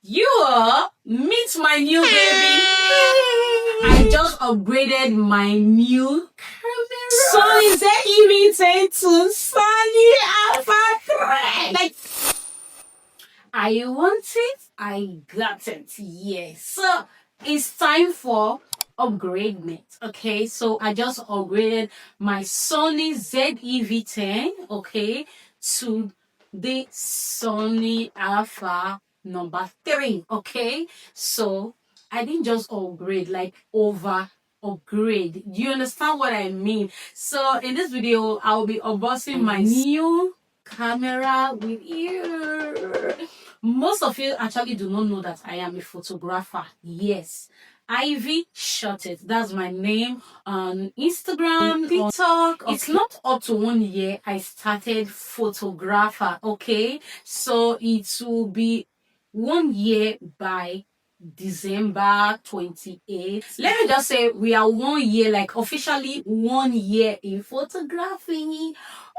You meet my new baby. I just upgraded my new camera. Sony A7III to Sony A7III. Like, I want it, I got it. Yes. So it's time for upgradement. Okay, so I just upgraded my Sony ZEV10, okay, to the Sony Alpha number 3. Okay, so I didn't just upgrade, like over upgrade. Do you understand what I mean? So in this video I'll be unboxing my new camera with you. Most of you actually do not know that I am a photographer. Yes, Ivy shot it. That's my name on Instagram, TikTok. Okay. It's not up to 1 year I started photographer. Okay, so it will be 1 year by December 28th. Let me just say we are 1 year, like officially 1 year in photography.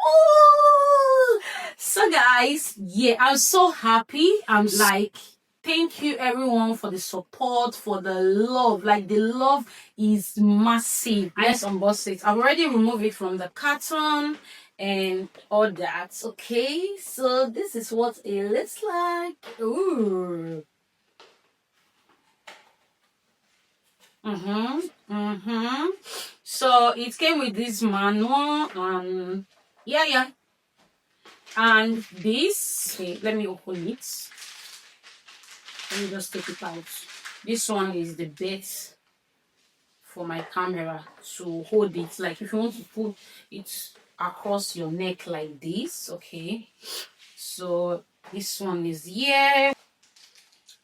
Oh, so guys, yeah, I'm so happy. I'm like, thank you everyone for the support, for the love. Like, the love is massive. Let's unbox it. I've already removed it from the carton and all that. Okay, so this is what it looks like. Ooh. So it came with this manual and yeah. And this, okay, let me open it. Let me just take it out. This one is the best for my camera to hold it. Like, if you want to put it across your neck like this, okay. So this one is here.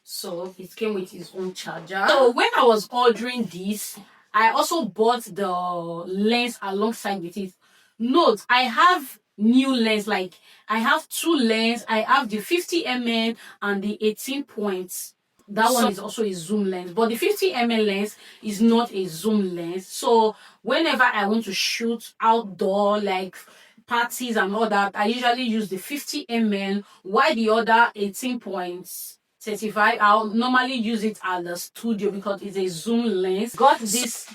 So it came with its own charger. So when I was ordering this, I also bought the lens alongside with it. Note, I have new lens. Like, I have 2 lenses. I have the 50mm and the 18 points. That one is also a zoom lens, but the 50mm lens is not a zoom lens. So whenever I want to shoot outdoor, like parties and all that, I usually use the 50mm, while the other 18 points 35, I'll normally use it at the studio because it's a zoom lens. Got this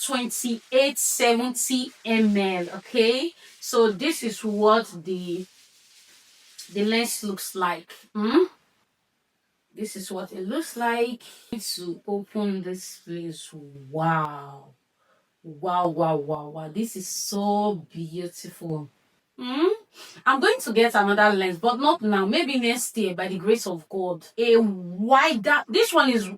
2870mm. Okay, so this is what the lens looks like. This is what it looks like. To open this place, wow, this is so beautiful. I'm going to get another lens, but not now. Maybe next year, by the grace of God. A wider. This one is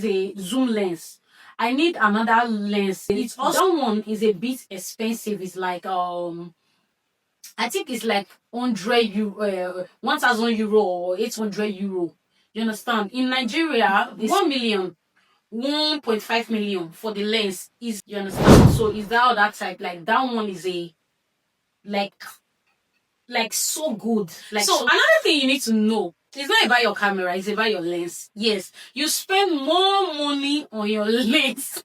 a zoom lens. I need another lens. It's also, that one is a bit expensive. It's like I think it's like 1,000 euro or 800 euro. You understand? In Nigeria, it's 1 million. 1.5 million for the lens is, you understand? So is that other type? Like, that one is a like so good. Like, so another thing you need to know, it's not about your camera, it's about your lens. Yes, you spend more money on your lens.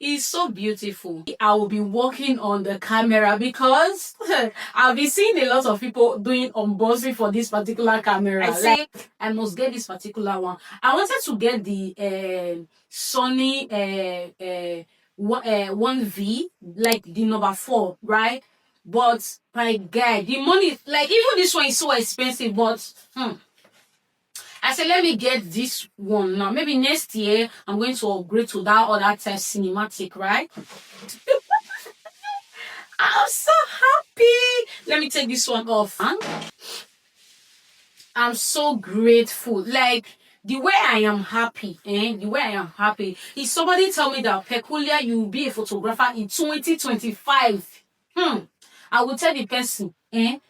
It's so beautiful. I will be working on the camera because I'll be seeing a lot of people doing unboxing for this particular camera. I say I must get this particular one. I wanted to get the Sony 1V, like the number 4, right? But my guy, the money, like, even this one is so expensive, but I said, let me get this one now. Maybe next year I'm going to upgrade to that other type cinematic, right? I'm so happy. Let me take this one off. I'm so grateful. Like, the way I am happy, the way I am happy. If somebody tell me that, Peculiar, you will be a photographer in 2025, I will tell the person, you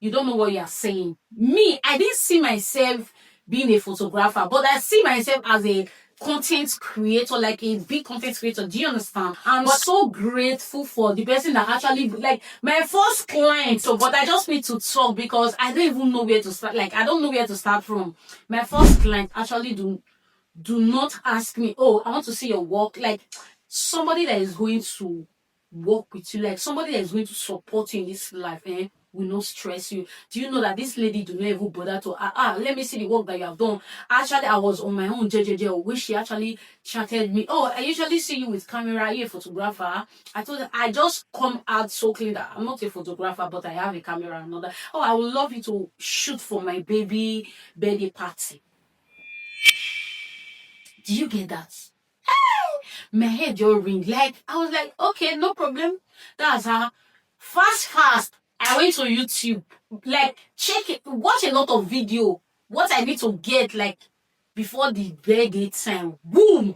don't know what you are saying. Me, I didn't see myself being a photographer, but I see myself as a content creator, like a big content creator. Do you understand? I'm so grateful for the person that actually, like, my first client. So, but I just need to talk because I don't even know where to start. Like, I don't know where to start from. My first client actually do not ask me, oh, I want to see your work. Like, somebody that is going to work with you, like somebody that is going to support you in this life, will not stress you. Do you know that this lady do not even bother to let me see the work that you have done. Actually, I was on my own JJJ, which she actually chatted me. Oh, I usually see you with camera. Are you a photographer? I told her I just come out so clean that I'm not a photographer, but I have a camera and all that. Oh, I would love you to shoot for my baby birthday party. Do you get that? My head just ring. Like, I was like, okay, no problem. That's how fast. I went to YouTube. Like, check it, watch a lot of video. What I need to get, like, before the birthday time. Boom!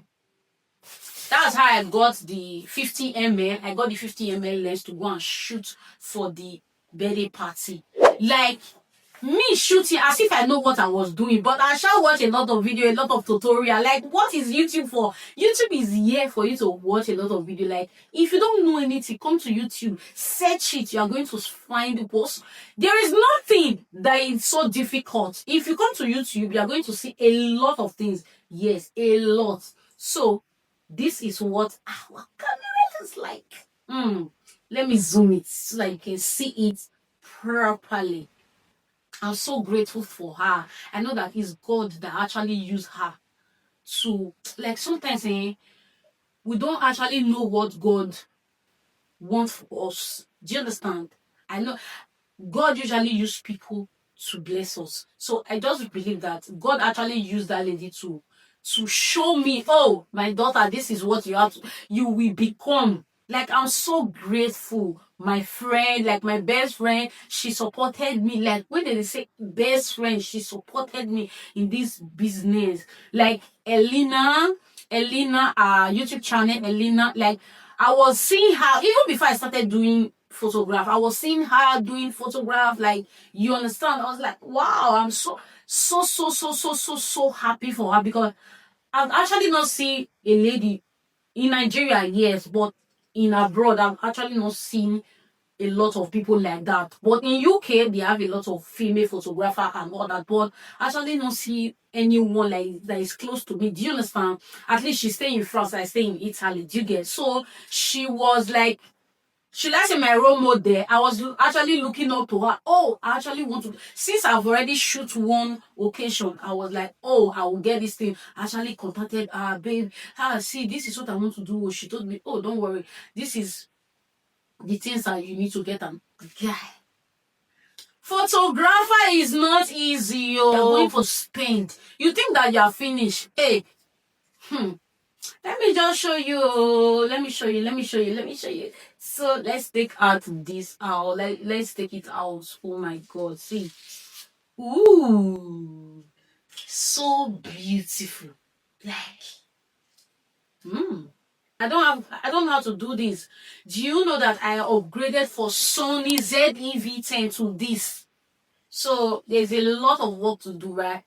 That's how I got the 50 ml. I got the 50 ml lens to go and shoot for the birthday party. Like, me shooting as if I know what I was doing, but I shall watch a lot of video, a lot of tutorial. Like, what is YouTube for? YouTube is here for you to watch a lot of video. Like, if you don't know anything, come to YouTube, search it. You are going to find the post. There is nothing that is so difficult. If you come to YouTube, you are going to see a lot of things. Yes, a lot. So this is what our camera is like. Let me zoom it so that you can see it properly. I'm so grateful for her. I know that it's God that actually used her to, like, sometimes we don't actually know what God wants for us. Do you understand? I know God usually uses people to bless us. So I just believe that God actually used that lady to show me, oh, my daughter, this is what you will become. Like, I'm so grateful. My friend, like my best friend, she supported me. Like, when they say best friend, she supported me in this business. Like Elena, YouTube channel, Elena, like, I was seeing her, even before I started doing photograph, I was seeing her doing photograph. Like, you understand? I was like, wow, I'm so happy for her, because I've actually not seen a lady in Nigeria, yes, but in abroad, I've actually not seen a lot of people like that. But in UK, they have a lot of female photographer and all that. But actually not see anyone like that is close to me. Do you understand? At least she stay in France, I stay in Italy. Do you get? So she was like, she likes my role model there. I was actually looking up to her. Oh, I actually want to. Since I've already shoot one occasion, I was like, oh, I will get this thing. I actually contacted her, babe. See, this is what I want to do. She told me, oh, don't worry. This is the things that you need to get. And guy, photographer is not easy. You're going for spend. You think that you're finished? Hey, let me just show you. Let me show you. So let's take out this out. Let's take it out. Oh my God. See. Ooh. So beautiful. Like. I don't know how to do this. Do you know that I upgraded for Sony A7III to this? So there's a lot of work to do, right?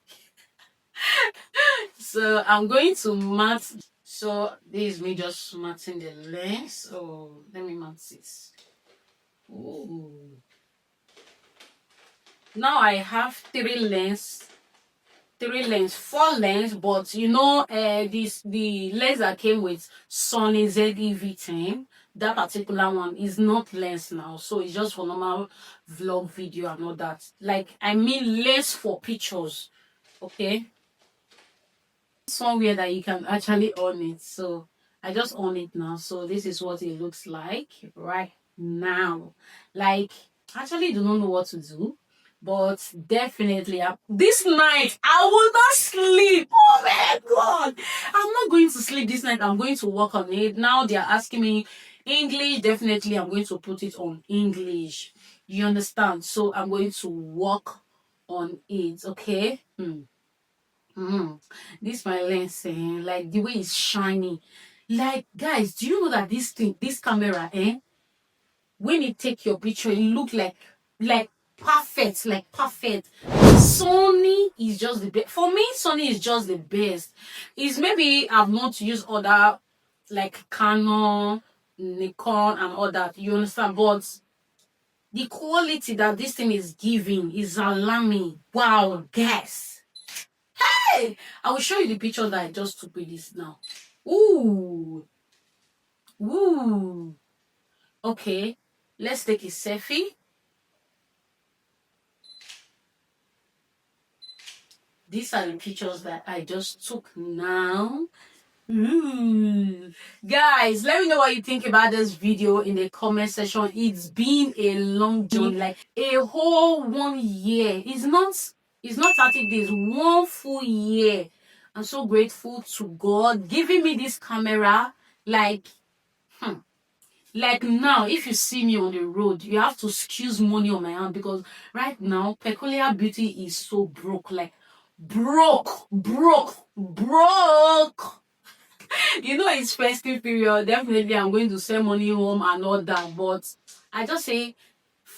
So I'm going to mat. So this is me just matting the lens. So let me mat this. Ooh. Now I have four lens, but you know, the lens that came with Sony A7III, that particular one is not lens now, so it's just for normal vlog video and all that. Like, I mean lens for pictures, okay? Somewhere that you can actually on it, so I just on it now. So this is what it looks like right now. Like, I actually do not know what to do, but definitely this night I will not sleep. Oh my God, I'm not going to sleep this night. I'm going to work on it. Now they are asking me English. Definitely I'm going to put it on English, you understand? So I'm going to work on it, okay? This my lens, like the way it's shiny. Like, guys, do you know that this camera, when it take your picture, it look like perfect, like perfect. Sony is just the best. For me, Sony is just the best. It's maybe I've not used other like Canon, Nikon, and all that. You understand? But the quality that this thing is giving is alarming. Wow, guys. Hey, I will show you the picture that I just took with this now. Ooh. Okay, let's take a selfie. These are the pictures that I just took now. Ooh. Guys, let me know what you think about this video in the comment section. It's been a long journey, like a whole 1 year. It's not 30 days, 1 full year. I'm so grateful to God giving me this camera. Like now, if you see me on the road, you have to excuse money on my hand, because right now Peculiar Beauty is so broke. Like broke. You know, it's festive period. Definitely I'm going to send money home and all that, but I just say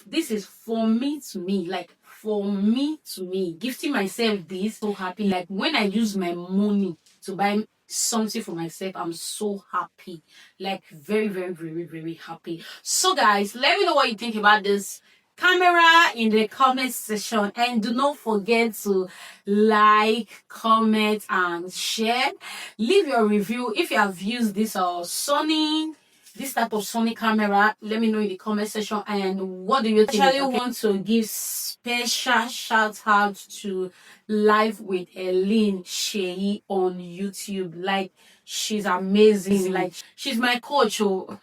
this is for me to me, like for me to me, gifting myself this. So happy. Like when I use my money to buy something for myself, I'm so happy, like very, very, very, very happy. So guys, let me know what you think about this camera in the comment section, and do not forget to like, comment and share. Leave your review if you have used this this type of Sony camera. Let me know in the comment section. And what do you think? I actually want to give special shout out to Live with Eileen Sheyi on YouTube. Like, she's amazing. Like, she's my coach. Oh,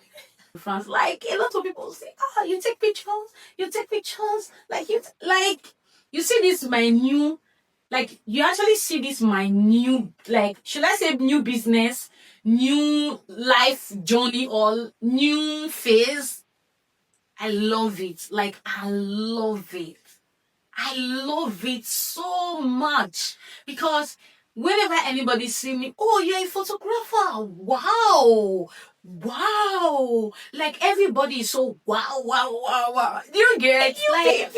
France. Like, a lot of people say, oh, you take pictures, like you see this my new, like you actually see this my new, like, should I say new business, new life journey, or new phase. I love it. Like, I love it so much, because whenever anybody see me, oh, you're a photographer, wow, like everybody is so wow. Do you get like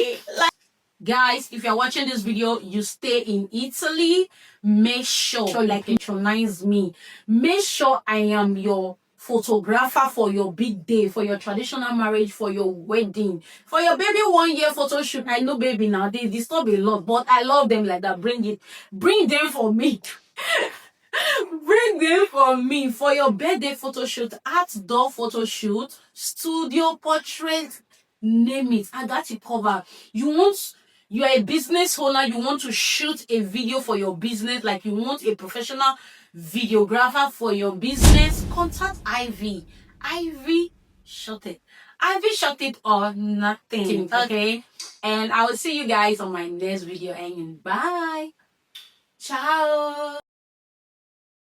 guys, if you're watching this video, you stay in Italy, make sure like patronize me. Make sure I am your photographer for your big day, for your traditional marriage, for your wedding, for your baby 1 year photo shoot. I know baby now they disturb a lot, but I love them like that. Bring them for me. Bring them for me for your birthday photo shoot, outdoor photo shoot, studio portrait, name it. I got it covered. You are a business owner, you want to shoot a video for your business, like you want a professional videographer for your business, contact Ivy. Ivy shot it. Ivy shot it or nothing. Okay. And I will see you guys on my next video, and bye. Ciao.